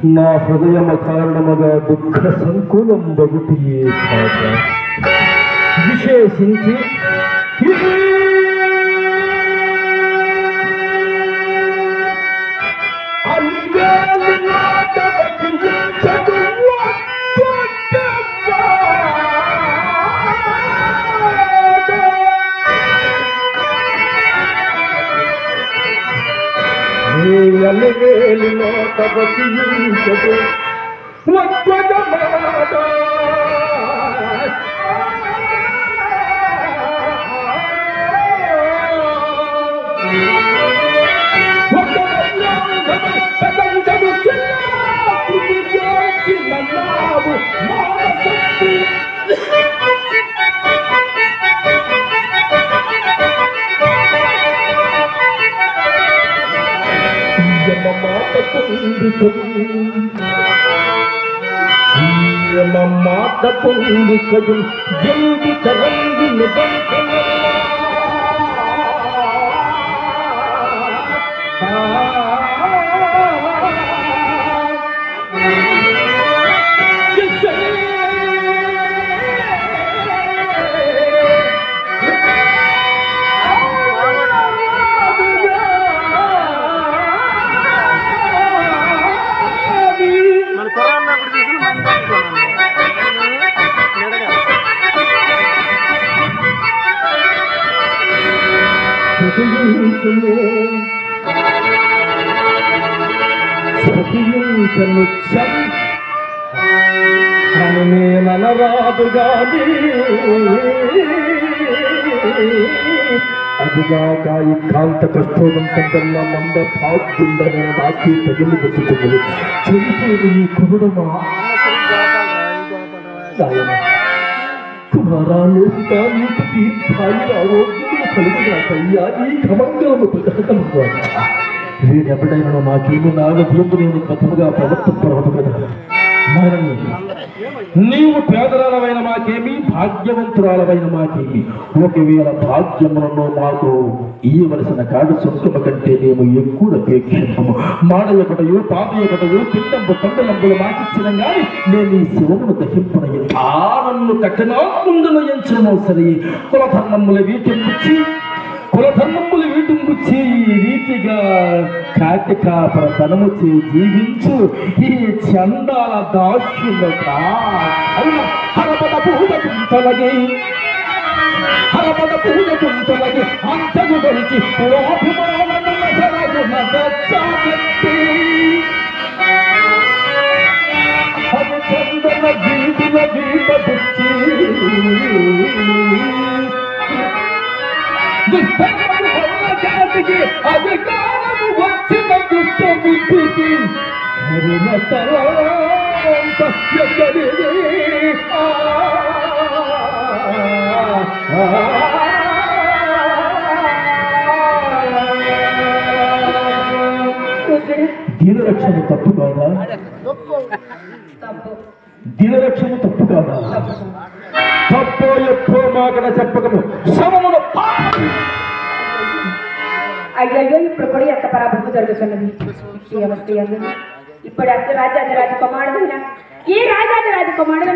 నా హృదయమ కారణముగా దుఃఖ సంకులం బగుటియే కాక విశేషించి అలివేలిలో తపతించదు వత్వగమాద మాట పొందుకదు జల్ది తరంగి నేనరాదు గాని అదిగాక ఈ కాంత కష్టోదంతంగా మంద పాకుందని నాకే తగిలి బతుకులు చెంపేది ఈ కురుడమా కుమారాలు నీకు తీర్థాయి ఆరోగ్యములు కలుగుతాయ్యా నీ కమంగళము ప్రకటము వీడెప్పుడైనా నాకేమి నాగభూమి నేను కథముగా ప్రవర్తింపరాదు కదా. నీవు పేదరాలమైన మాకేమి భాగ్యవంతురాలమైన మాకేమి ఒకవేళ భాగ్యములను మాకు ఇయ్యవలసిన కాడు సొంతమ కంటే మేము ఎక్కువ అపేక్షించము. మాడయొకటయు పాదయొకటయు పిండంబు పండులంబులు మాకిచ్చిన గాని నేను ఈ శివమును దహింపనయ్యి నన్ను కఠినాత్ముందును ఎంచను సరే కులధర్మములు వీటింపుచ్చి ఈ రీతిగా కాటి కాపరతనము చే జీవించు ఈ చండాల దాస్యులక హరపద పూజకుంతలగి అంతగు గడిచి అది చందన వీధుల వీట బుచ్చి జాతికి అధికారము వచ్చిన దుష్ట బుద్ధికి దీనరక్షణ తప్పు కాదా? దీనరక్షణ తప్పు కాదా? తప్పో ఎప్పో మాకడ చెప్పకము శవమును అయ్యయ్యో ఇప్పుడు కూడా ఎంత పరాభవం జరుగుతున్నది. ఈ అవస్థ ఇప్పుడు అసలు రాజాదిరాజు కుమారుడైనా ఈ రాజాదిరాజు కుమారుడు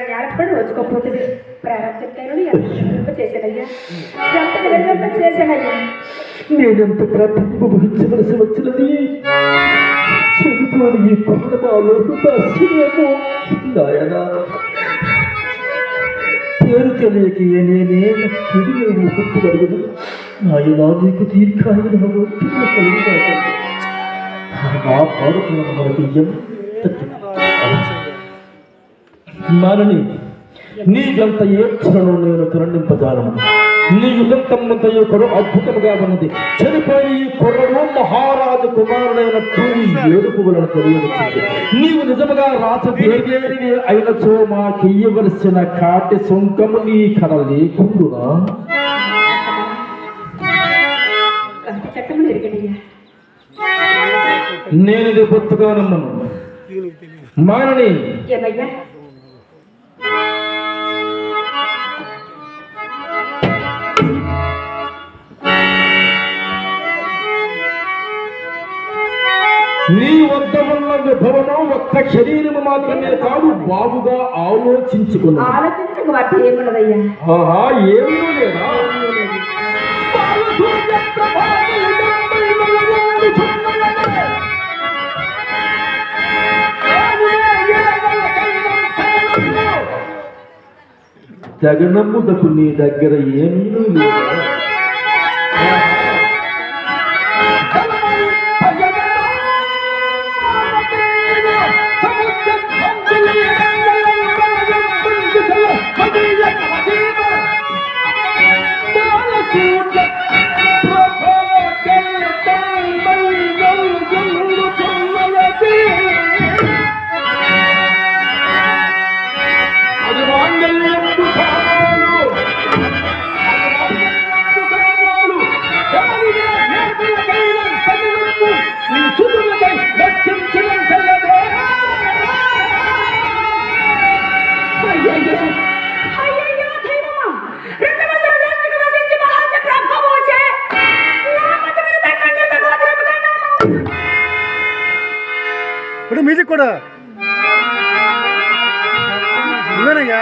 నేరపడి వచ్చుకోపోతుంది. ప్రారంభించాను చేశానయ్యా, చేశానయ్యా. నేనెంత ప్రార్థన వహించవలసి వచ్చినది. చనిపోని ఈ కుటుంబాలు పేరు తెలియక నేనే తిరిగి గుర్తుపడదు. నాయనా నీకు దీర్ఘాయుధ నా పాడుతున్న మనకి మానని నీకంత ఏడ్చను నేను కరుణింపజాలను. నీ యుగంతమ్మంతయు కొడు అద్భుతముగా ఉన్నది. చనిపోయి ఈ కొరడు మహారాజు కుమారుడైనట్టు ఏడుపులను తెలియవచ్చింది. నీవు నిజముగా రాజదేవేరివి అయినచో మాకియ్యవలసిన కాటి సొంకము నీ కడ లేకుండునా? నేను ఇది గుర్తుగా నమ్మను. మానని నీ వద్ద ఉన్న విభవము ఒక్క శరీరము మాత్రమే కాదు, బాగుగా ఆలోచించుకున్నా. ఆలోచించక వాటి ఏమన్నదయ్యా? ఆహా, ఏమీ లేదా? జగనమ్ముదకు నీ దగ్గర ఏమీ లేదు. ఇప్పుడు మ్యూజిక్ కూడా నువ్వేనయ్యా.